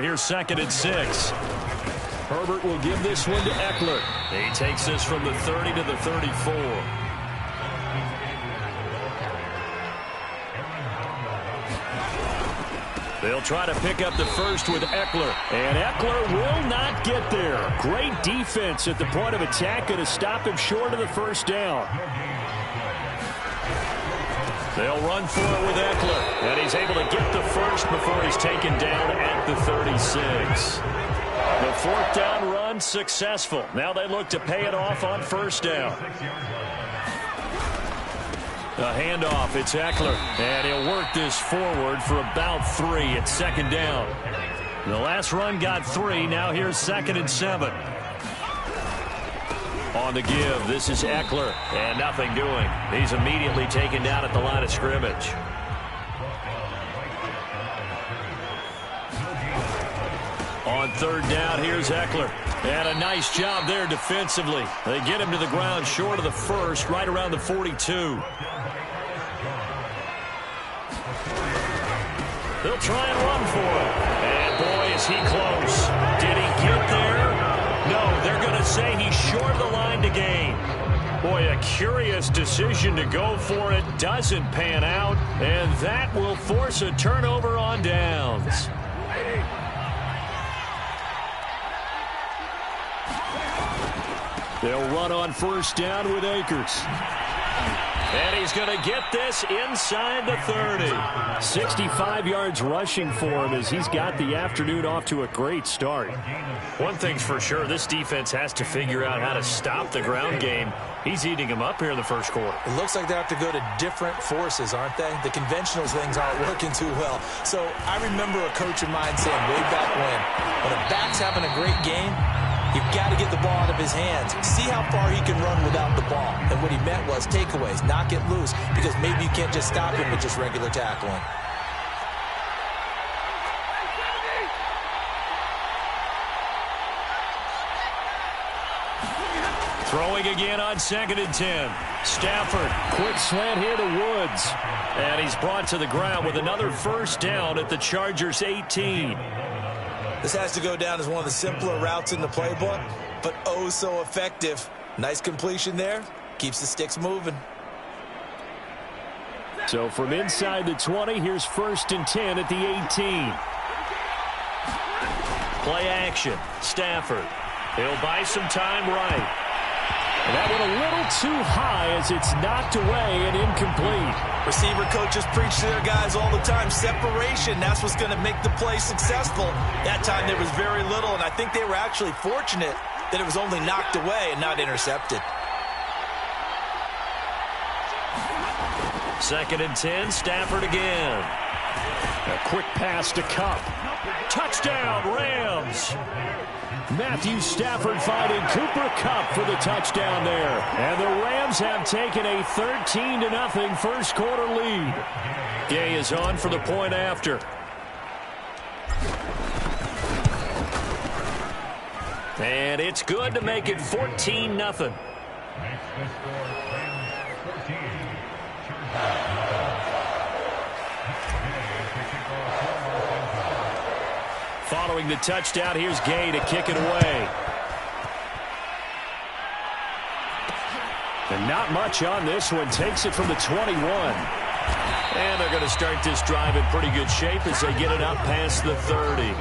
here's 2nd and 6. Herbert will give this one to Eckler. He takes this from the 30 to the 34. They'll try to pick up the first with Eckler. And Eckler will not get there. Great defense at the point of attack, going to stop him short of the first down. They'll run for it with Eckler. And he's able to get the first before he's taken down at the 36. The 4th down run successful. Now they look to pay it off on 1st down. A handoff, it's Eckler, and he'll work this forward for about 3 at 2nd down. The last run got 3, now here's 2nd and 7. On the give, this is Eckler, and nothing doing. He's immediately taken down at the line of scrimmage. On 3rd down, here's Eckler. And a nice job there defensively. They get him to the ground short of the first, right around the 42. They'll try and run for it. And boy, is he close. Did he get there? No, they're going to say he's short of the line to gain. Boy, a curious decision to go for it. Doesn't pan out. And that will force a turnover on downs. They'll run on 1st down with Akers. And he's going to get this inside the 30. 65 yards rushing for him as he's got the afternoon off to a great start. One thing's for sure, this defense has to figure out how to stop the ground game. He's eating them up here in the 1st quarter. It looks like they have to go to different forces, aren't they? The conventional things aren't working too well. So I remember a coach of mine saying way back when a back's having a great game, you've got to get the ball out of his hands. See how far he can run without the ball. And what he meant was takeaways, not get loose, because maybe you can't just stop him with just regular tackling. Throwing again on 2nd and 10. Stafford, quick slant here to Woods. And he's brought to the ground with another 1st down at the Chargers' 18. This has to go down as one of the simpler routes in the playbook, but oh so effective. Nice completion there. Keeps the sticks moving. So from inside the 20, here's 1st and 10 at the 18. Play action. Stafford. He'll buy some time right. And that went a little too high as it's knocked away and incomplete. Receiver coaches preach to their guys all the time. Separation, that's what's going to make the play successful. That time there was very little, and I think they were actually fortunate that it was only knocked away and not intercepted. 2nd and 10, Stafford again. A quick pass to Kupp. Touchdown, Rams. Matthew Stafford finding Cooper Kupp for the touchdown there. And the Rams have taken a 13-0 1st quarter lead. Gay is on for the point after. And it's good to make it 14-0. Following the touchdown, here's Gay to kick it away. And not much on this one. Takes it from the 21. And they're going to start this drive in pretty good shape as they get it up past the 30.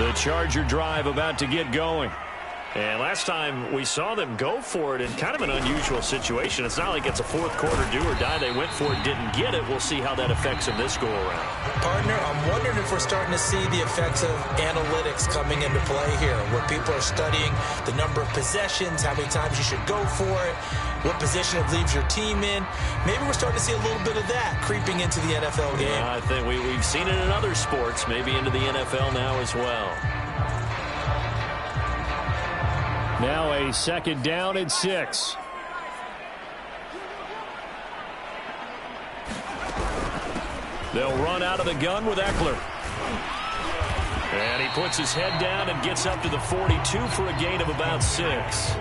The Charger drive about to get going. And last time we saw them go for it in kind of an unusual situation. It's not like it's a 4th quarter do or die. They went for it, didn't get it. We'll see how that affects them this go-around. Partner, I'm wondering if we're starting to see the effects of analytics coming into play here, where people are studying the number of possessions, how many times you should go for it, what position it leaves your team in. Maybe we're starting to see a little bit of that creeping into the NFL game. Yeah, I think we've seen it in other sports, maybe into the NFL now as well. Now a 2nd down and 6. They'll run out of the gun with Eckler. And he puts his head down and gets up to the 42 for a gain of about 6.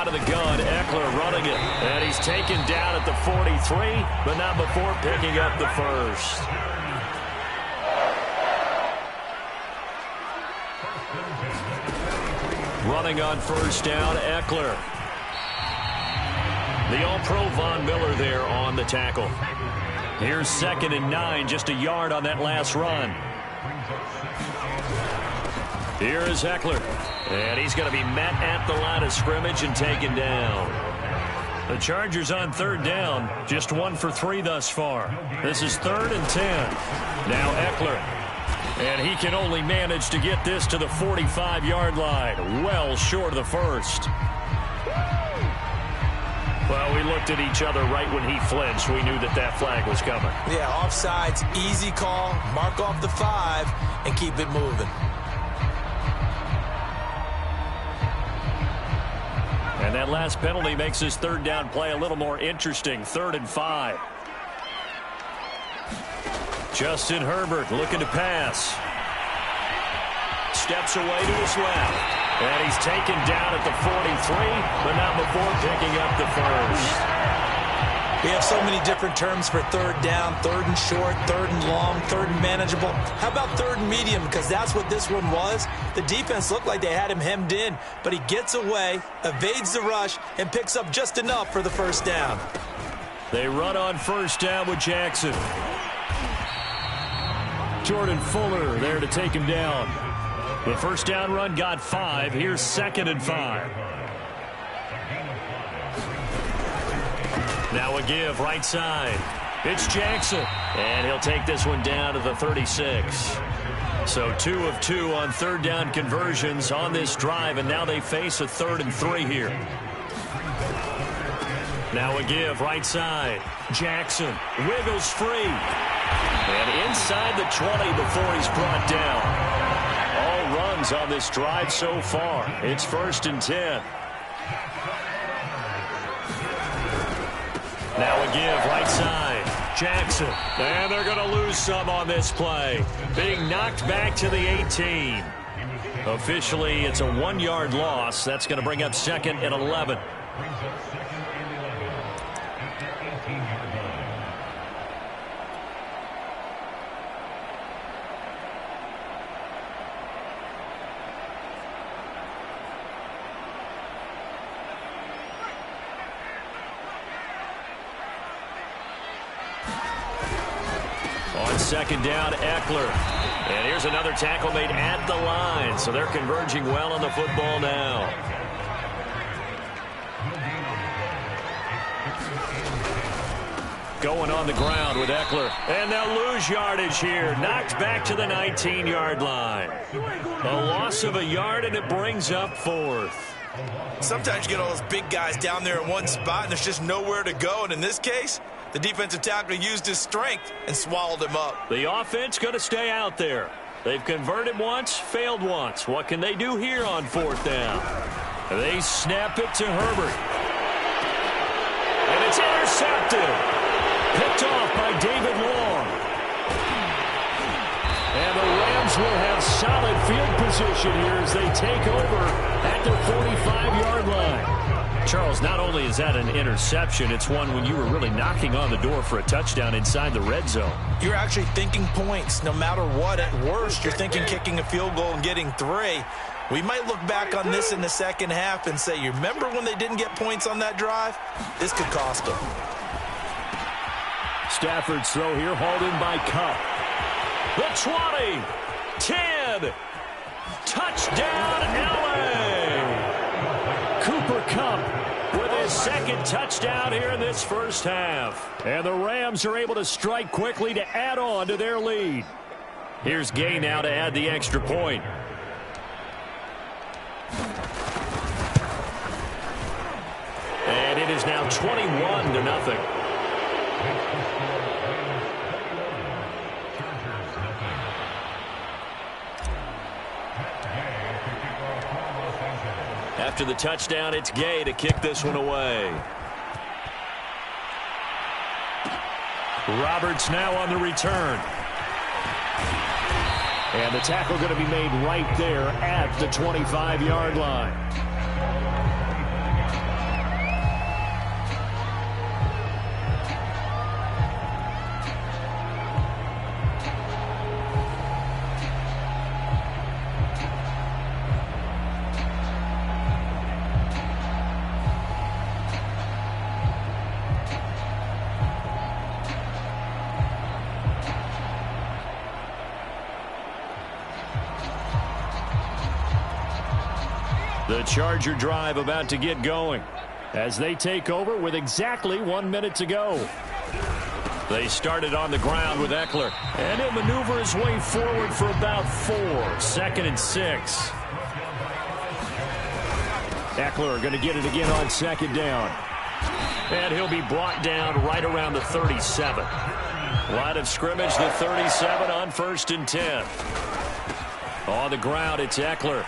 Out of the gun, Eckler running it. And he's taken down at the 43, but not before picking up the first. Running on first down, Eckler. The All-Pro Von Miller there on the tackle. Here's 2nd and 9, just a yard on that last run. Here is Eckler. And he's going to be met at the line of scrimmage and taken down. The Chargers on 3rd down, just 1 for 3 thus far. This is 3rd and 10. Now Eckler. And he can only manage to get this to the 45-yard line. Well short of the first. Well, we looked at each other right when he flinched. We knew that that flag was coming. Yeah, offsides, easy call. Mark off the 5 and keep it moving. And that last penalty makes his 3rd down play a little more interesting. 3rd and 5. Justin Herbert looking to pass. Steps away to his left. And he's taken down at the 43, but not before picking up the first. We have so many different terms for 3rd down, 3rd and short, 3rd and long, 3rd and manageable. How about 3rd and medium? Because that's what this one was. The defense looked like they had him hemmed in, but he gets away, evades the rush, and picks up just enough for the first down. They run on first down with Jackson. Jordan Fuller there to take him down. The first down run got 5. Here's 2nd and 5. Now a give right side. It's Jackson. And he'll take this one down to the 36. So 2 of 2 on 3rd down conversions on this drive. And now they face a 3rd and 3 here. Now a give right side. Jackson wiggles free. And inside the 20 before he's brought down. All runs on this drive so far. It's 1st and 10. Now a give right side. Jackson. And they're going to lose some on this play. Being knocked back to the 18. Officially, it's a 1-yard loss. That's going to bring up 2nd and 11. On 2nd down, Eckler. And here's another tackle made at the line. So they're converging well on the football now. Going on the ground with Eckler. And they'll lose yardage here. Knocked back to the 19-yard line. A loss of a yard, and it brings up 4th. Sometimes you get all those big guys down there in one spot, and there's just nowhere to go. And in this case, the defensive tackle used his strength and swallowed him up. The offense going to stay out there. They've converted once, failed once. What can they do here on 4th down? They snap it to Herbert. And it's intercepted. Picked off by David Long. And the Rams will have solid field position here as they take over at their 45-yard line. Charles, not only is that an interception, it's one when you were really knocking on the door for a touchdown inside the red zone. You're actually thinking points. No matter what, at worst, you're thinking kicking a field goal and getting 3. We might look back on this in the second half and say, you remember when they didn't get points on that drive? This could cost them. Stafford's throw here, hauled in by Cup. The 20, 10, touchdown LA! Cooper Kupp with his 2nd touchdown here in this first half. And the Rams are able to strike quickly to add on to their lead. Here's Gay now to add the extra point. And it is now 21-0. After the touchdown, it's Gay to kick this one away. Roberts now on the return. And the tackle going to be made right there at the 25-yard line. The Charger drive about to get going as they take over with exactly 1 minute to go. They started on the ground with Eckler, and he'll maneuver his way forward for about 4. 2nd and 6. Eckler going to get it again on 2nd down. And he'll be brought down right around the 37. Line of scrimmage, the 37 on 1st and 10. On the ground, it's Eckler.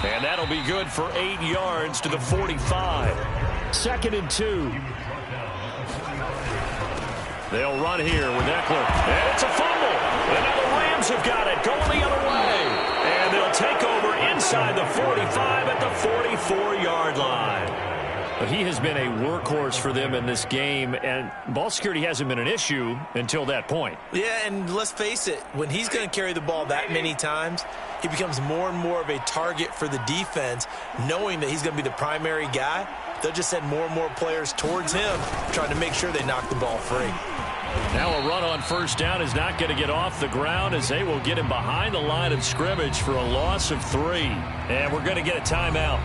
And that'll be good for 8 yards to the 45. 2nd and 2. They'll run here with Eckler. And it's a fumble. And now the Rams have got it going the other way. And they'll take over inside the 45 at the 44-yard line. He has been a workhorse for them in this game, and ball security hasn't been an issue until that point. Yeah, and let's face it, when he's going to carry the ball that many times, he becomes more and more of a target for the defense, knowing that he's going to be the primary guy. They'll just send more and more players towards him, trying to make sure they knock the ball free. Now a run on 1st down is not going to get off the ground as they will get him behind the line of scrimmage for a loss of 3. And we're going to get a timeout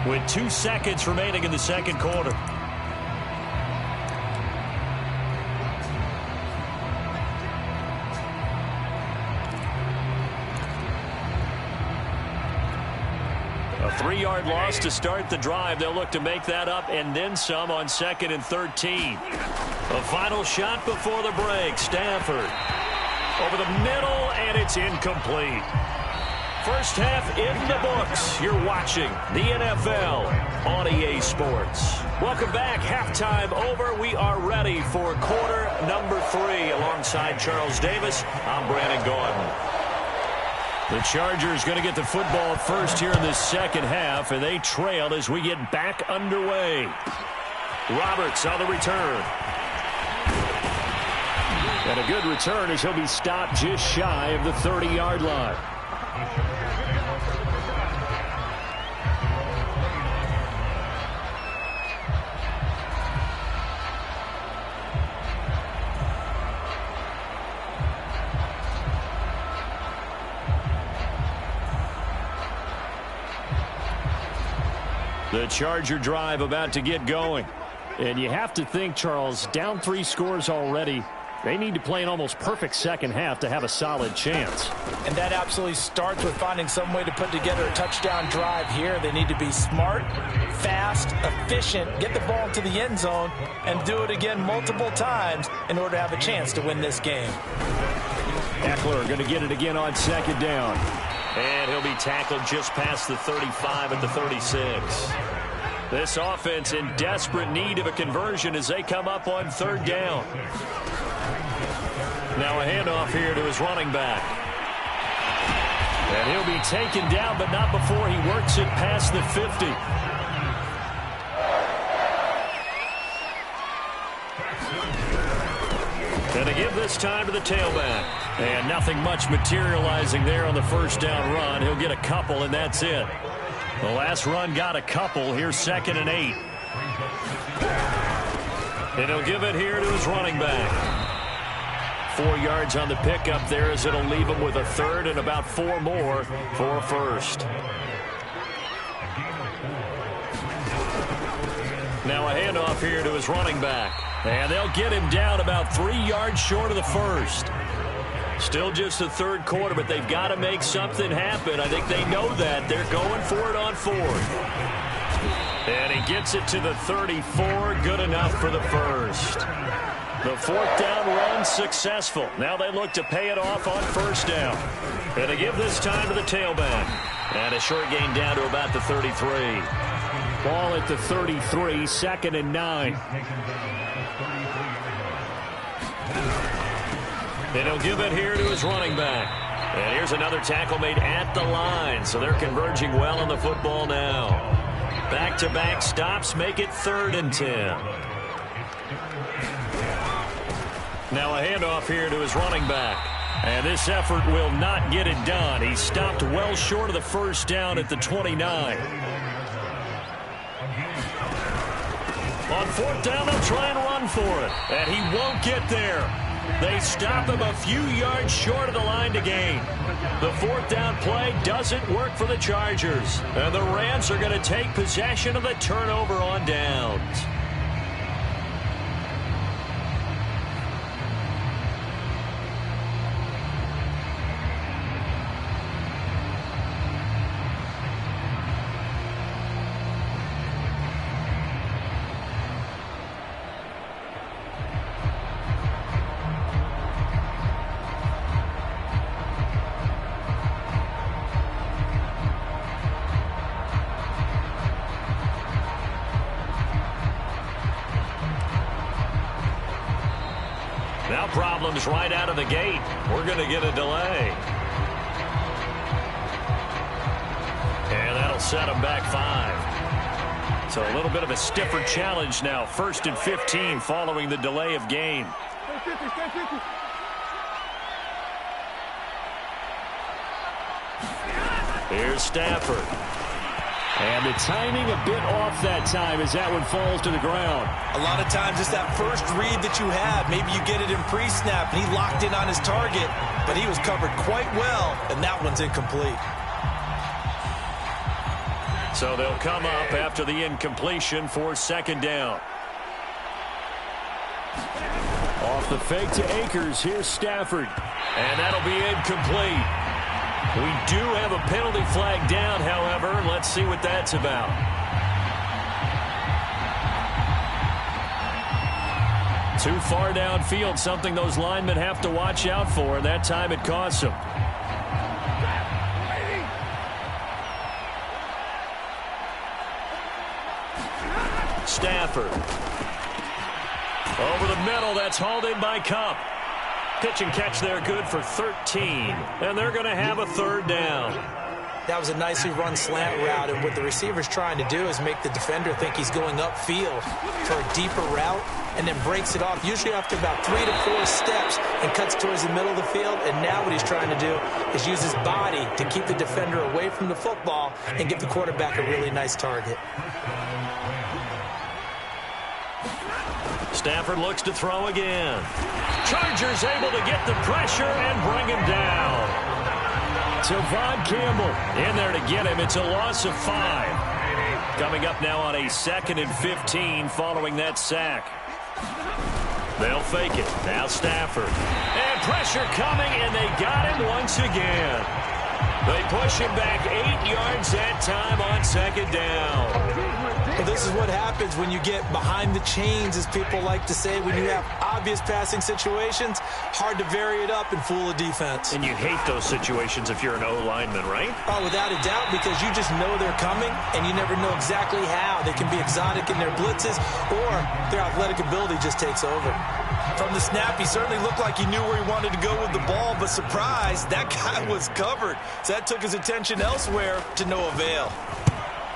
with 2 seconds remaining in the 2nd quarter. A 3-yard loss to start the drive. They'll look to make that up and then some on 2nd and 13. A final shot before the break. Stafford over the middle, and it's incomplete. First half in the books. You're watching the NFL on EA Sports. Welcome back. Halftime over. We are ready for quarter number 3. Alongside Charles Davis, I'm Brandon Gordon. The Chargers going to get the football first here in this 2nd half, and they trail as we get back underway. Roberts on the return. And a good return as he'll be stopped just shy of the 30-yard line. The Charger drive about to get going. And you have to think, Charles, down 3 scores already. They need to play an almost perfect 2nd half to have a solid chance. And that absolutely starts with finding some way to put together a touchdown drive here. They need to be smart, fast, efficient, get the ball to the end zone, and do it again multiple times in order to have a chance to win this game. Eckler going to get it again on 2nd down. And he'll be tackled just past the 35 at the 36. This offense in desperate need of a conversion as they come up on 3rd down. Now a handoff here to his running back. And he'll be taken down, but not before he works it past the 50. And to give this time to the tailback. And nothing much materializing there on the 1st down run. He'll get a couple, and that's it. The last run got a couple. Here's 2nd and 8. And he'll give it here to his running back. 4 yards on the pickup there as it'll leave him with a 3rd and about 4 more for a 1st. Now a handoff here to his running back. And they'll get him down about 3 yards short of the 1st. Still just the 3rd quarter, but they've got to make something happen. I think they know that. They're going for it on 4th. And he gets it to the 34. Good enough for the 1st. The 4th down run successful. Now they look to pay it off on 1st down. And to give this time to the tailback. And a short gain down to about the 33. Ball at the 33, 2nd and 9. And he'll give it here to his running back. And here's another tackle made at the line. So they're converging well on the football now. Back-to-back stops make it 3rd and 10. Now a handoff here to his running back. And this effort will not get it done. He stopped well short of the 1st down at the 29. On 4th down, they'll try and run for it. And he won't get there. They stop him a few yards short of the line to gain. The fourth down play doesn't work for the Chargers. And the Rams are going to take possession of the turnover on downs. Now problems right out of the gate. We're going to get a delay. And that'll set them back 5. So a little bit of a stiffer challenge now. 1st and 15 following the delay of game. Here's Stafford. And the timing a bit off that time as that one falls to the ground. A lot of times it's that first read that you have. Maybe you get it in pre-snap, and he locked in on his target, but he was covered quite well, and that one's incomplete. So they'll come up after the incompletion for 2nd down. Off the fake to Akers, here's Stafford. And that'll be incomplete. We do have a penalty flag down, however. Let's see what that's about. Too far downfield, something those linemen have to watch out for, and that time it costs them. Stafford. Over the middle, that's hauled in by Cup. Pitch and catch there, good for 13. And they're going to have a 3rd down. That was a nicely run slant route, and what the receiver's trying to do is make the defender think he's going upfield for a deeper route, and then breaks it off, usually after about 3 to 4 steps, and cuts towards the middle of the field. And now what he's trying to do is use his body to keep the defender away from the football and give the quarterback a really nice target. Stafford looks to throw again. Chargers able to get the pressure and bring him down. So Von Campbell in there to get him. It's a loss of 5. Coming up now on a 2nd and 15 following that sack. They'll fake it. Now Stafford. And pressure coming, and they got him once again. They push him back 8 yards that time on 2nd down. Well, this is what happens when you get behind the chains, as people like to say. When you have obvious passing situations, hard to vary it up and fool a defense. And you hate those situations if you're an O-lineman, right? Oh, without a doubt, because you just know they're coming, and you never know exactly how. They can be exotic in their blitzes, or their athletic ability just takes over. From the snap, he certainly looked like he knew where he wanted to go with the ball, but surprise, that guy was covered. So that took his attention elsewhere to no avail.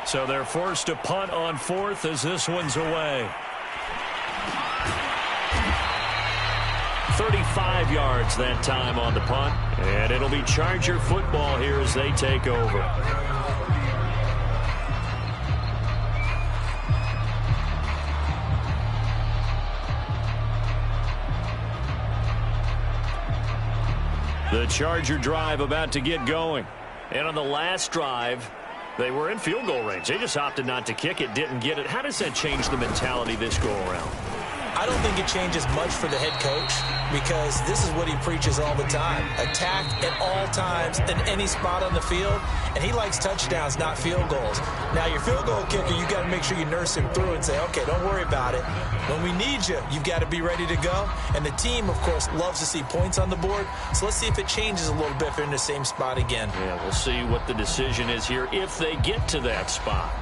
So they're forced to punt on 4th as this one's away. 35 yards that time on the punt. And it'll be Charger football here as they take over. The Charger drive about to get going. And on the last drive, they were in field goal range. They just opted not to kick it, didn't get it. How does that change the mentality this go-around? I don't think it changes much for the head coach, because this is what he preaches all the time. Attack at all times in any spot on the field, and he likes touchdowns, not field goals. Now, your field goal kicker, you got to make sure you nurse him through and say, okay, don't worry about it. When we need you, you've got to be ready to go. And the team, of course, loves to see points on the board. So let's see if it changes a little bit if they're in the same spot again. Yeah, we'll see what the decision is here if they get to that spot.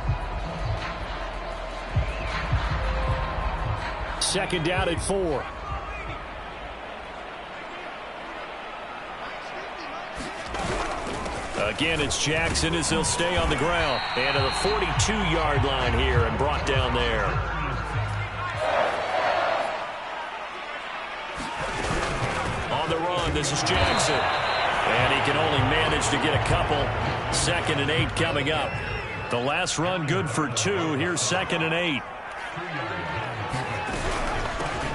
2nd down at 4. Again, it's Jackson as he'll stay on the ground. And to the 42-yard line here and brought down there. On the run, this is Jackson. And he can only manage to get a couple. 2nd and 8 coming up. The last run good for 2. Here's 2nd and 8.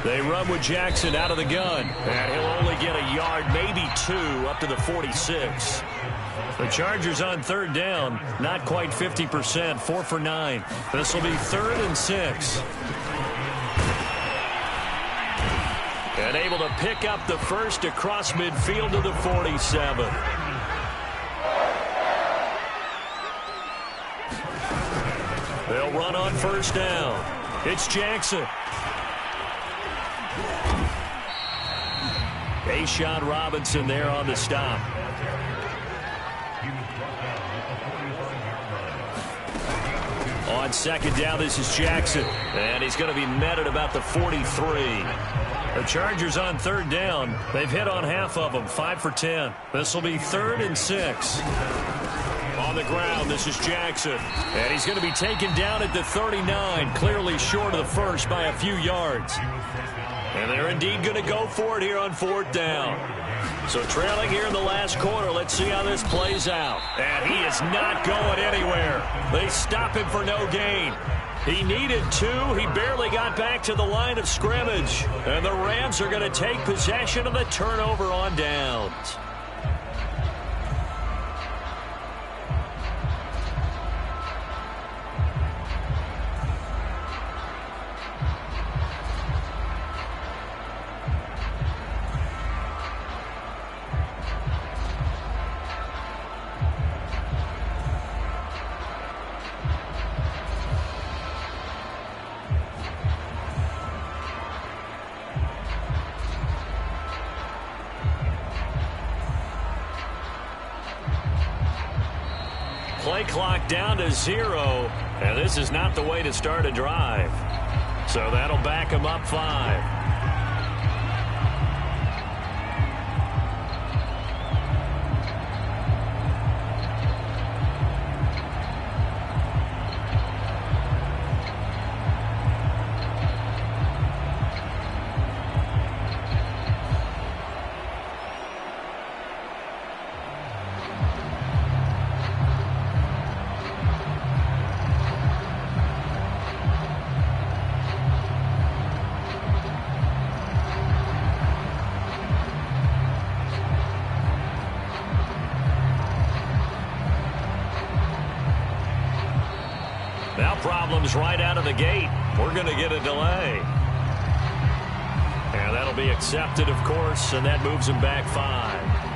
They run with Jackson out of the gun. And he'll only get a yard, maybe 2, up to the 46. The Chargers on third down, not quite 50%, 4 for 9. This will be 3rd and 6. And able to pick up the first across midfield to the 47. They'll run on first down. It's Jackson. A'Shawn Robinson there on the stop. On second down, this is Jackson. And he's going to be met at about the 43. The Chargers on third down. They've hit on half of them, 5 for 10. This will be 3rd and 6. On the ground, this is Jackson. And he's going to be taken down at the 39, clearly short of the first by a few yards. And they're indeed going to go for it here on 4th down. So trailing here in the last quarter, let's see how this plays out. And he is not going anywhere. They stop him for no gain. He needed 2. He barely got back to the line of scrimmage. And the Rams are going to take possession of the turnover on downs. Play clock down to 0, and this is not the way to start a drive. So that'll back him up 5. Now problems right out of the gate. We're going to get a delay. And that'll be accepted, of course, and that moves him back 5.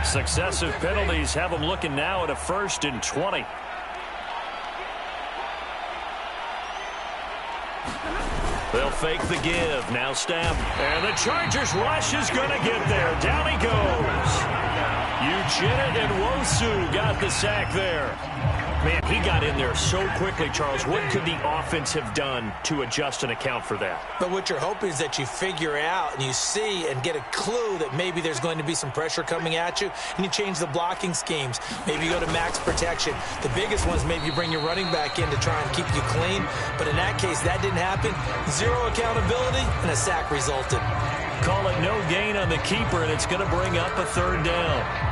Successive penalties have them looking now at a 1st and 20. They'll fake the give. Now snap. And the Chargers rush is going to get there. Down he goes. Uchenna and Wosu got the sack there. Man, he got in there so quickly, Charles. What could the offense have done to adjust and account for that? But what you're hoping is that you figure out and you see and get a clue that maybe there's going to be some pressure coming at you, and you change the blocking schemes. Maybe you go to max protection. The biggest one is maybe you bring your running back in to try and keep you clean. But in that case, that didn't happen. 0 accountability, and a sack resulted. Call it no gain on the keeper, and it's going to bring up a 3rd down.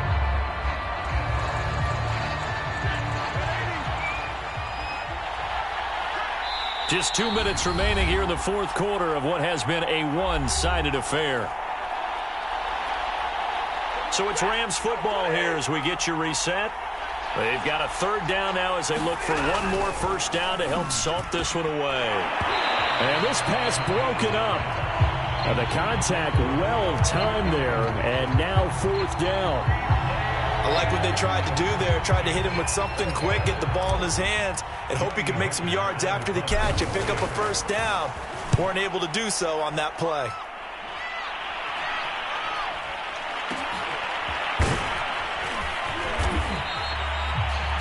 Just 2 minutes remaining here in the 4th quarter of what has been a one-sided affair. So it's Rams football here as we get you reset. They've got a 3rd down now as they look for one more first down to help salt this one away. And this pass broken up. And the contact well-timed there, and now 4th down. I like what they tried to do there. Tried to hit him with something quick, get the ball in his hands, and hope he could make some yards after the catch and pick up a first down. Weren't able to do so on that play.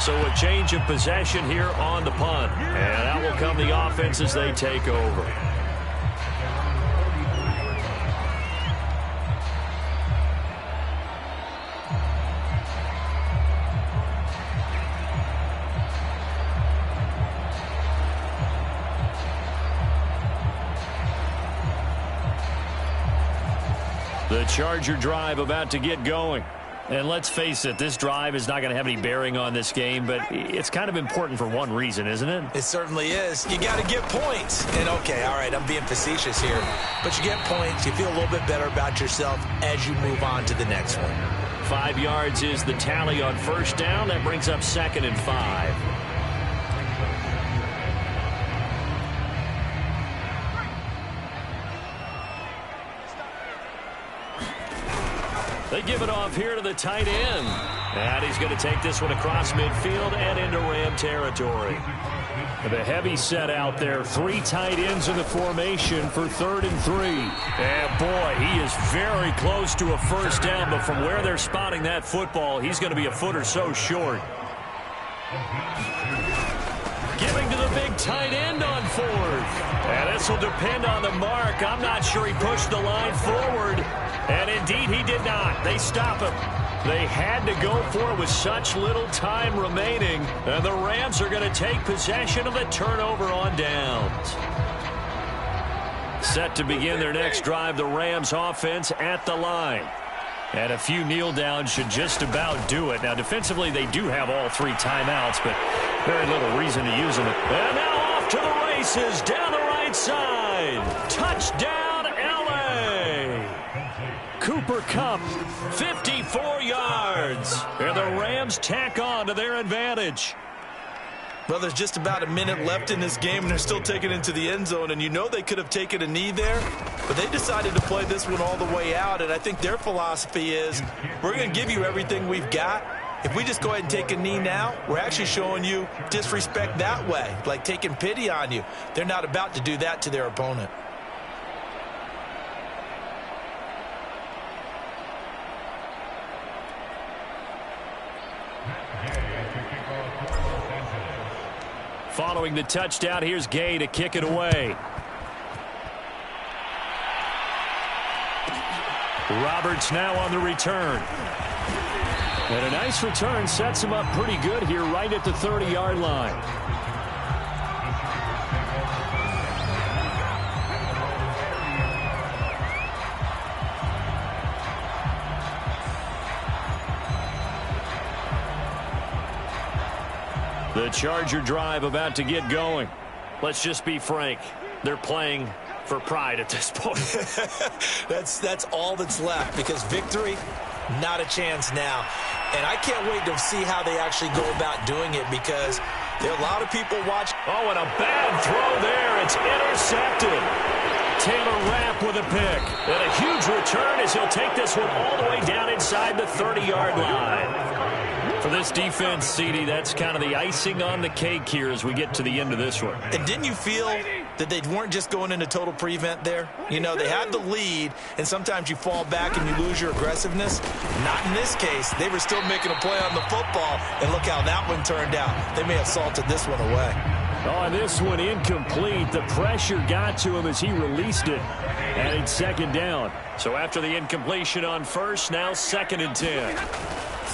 So a change of possession here on the punt. And out will come the offense as they take over. The Charger drive about to get going. And let's face it, this drive is not going to have any bearing on this game, but it's kind of important for one reason, isn't it? It certainly is. You got to get points. And, okay, all right, I'm being facetious here. But you get points, you feel a little bit better about yourself as you move on to the next one. 5 yards is the tally on first down. That brings up 2nd and 5. They give it off here to the tight end. And he's going to take this one across midfield and into Ram territory. The heavy set out there. 3 tight ends in the formation for 3rd and 3. And, boy, he is very close to a first down. But from where they're spotting that football, he's going to be a foot or so short. Giving to the big tight end on 4th. And this will depend on the mark. I'm not sure he pushed the line forward. And indeed he did not. They stop him. They had to go for it with such little time remaining. And the Rams are going to take possession of the turnover on downs. Set to begin their next drive, the Rams offense at the line. And a few kneel downs should just about do it. Now defensively they do have all 3 timeouts, but very little reason to use them. And now off to the races down the right side. Touchdown LA. Cooper Kupp, 54 yards. And the Rams tack on to their advantage. Well, there's just about a minute left in this game, and they're still taking it into the end zone. And you know they could have taken a knee there, but they decided to play this one all the way out. And I think their philosophy is, we're going to give you everything we've got. If we just go ahead and take a knee now, we're actually showing you disrespect that way, like taking pity on you. They're not about to do that to their opponent. Following the touchdown, here's Gay to kick it away. Roberts now on the return. And a nice return sets him up pretty good here right at the 30-yard line. The Charger drive about to get going. Let's just be frank. They're playing for pride at this point. That's all that's left, because victory, not a chance now. And I can't wait to see how they actually go about doing it, because there are a lot of people watching. Oh, and a bad throw there. It's intercepted. Taylor Rapp with a pick. And a huge return as he'll take this one all the way down inside the 30-yard line. For this defense, CD, that's kind of the icing on the cake here as we get to the end of this one. And didn't you feel that they weren't just going into total prevent there? You know, they had the lead, and sometimes you fall back and you lose your aggressiveness. Not in this case. They were still making a play on the football, and look how that one turned out. They may have salted this one away. Oh, and this one incomplete. The pressure got to him as he released it. And it's 2nd down. So after the incompletion on first, now 2nd and 10.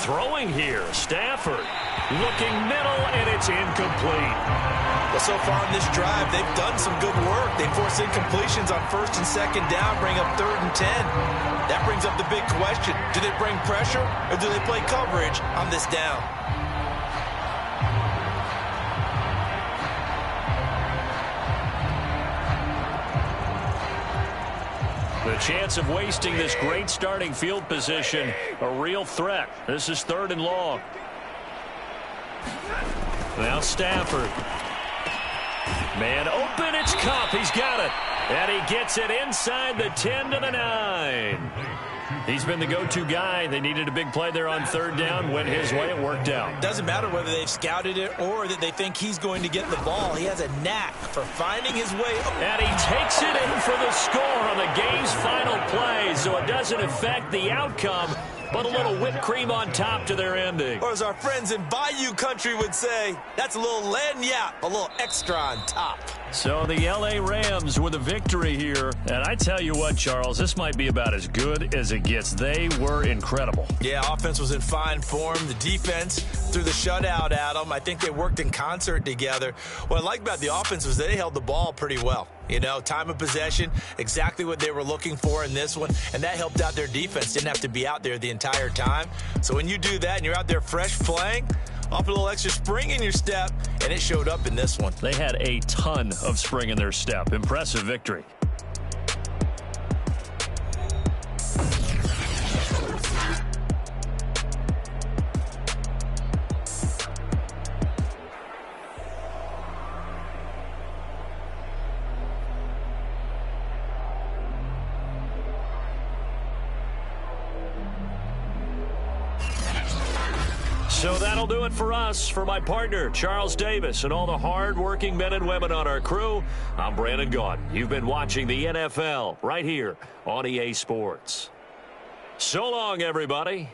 Throwing here, Stafford looking middle, and it's incomplete. Well, so far in this drive, they've done some good work. They force incompletions on 1st and 2nd down, bring up 3rd and 10. That brings up the big question. Do they bring pressure, or do they play coverage on this down? The chance of wasting this great starting field position, a real threat. This is 3rd and long. Now Stafford. Man open, it's Kupp. He's got it. And he gets it inside the 10 to the 9. He's been the go-to guy. They needed a big play there on 3rd down. Went his way. It worked out. Doesn't matter whether they've scouted it or that they think he's going to get the ball. He has a knack for finding his way. And he takes it in for the score on the game's final play. So it doesn't affect the outcome, but a little whipped cream on top to their ending. Or as our friends in Bayou Country would say, that's a little lagniappe, a little extra on top. So the L.A. Rams with a victory here. And I tell you what, Charles, this might be about as good as it gets. They were incredible. Yeah, offense was in fine form. The defense threw the shutout at them. I think they worked in concert together. What I like about the offense was they held the ball pretty well. You know, time of possession, exactly what they were looking for in this one, and that helped out their defense. Didn't have to be out there the entire time. So when you do that and you're out there fresh playing, off a little extra spring in your step, and it showed up in this one. They had a ton of spring in their step. Impressive victory. So that'll do it for us. For my partner, Charles Davis, and all the hard-working men and women on our crew, I'm Brandon Gaudin. You've been watching the NFL right here on EA Sports. So long, everybody.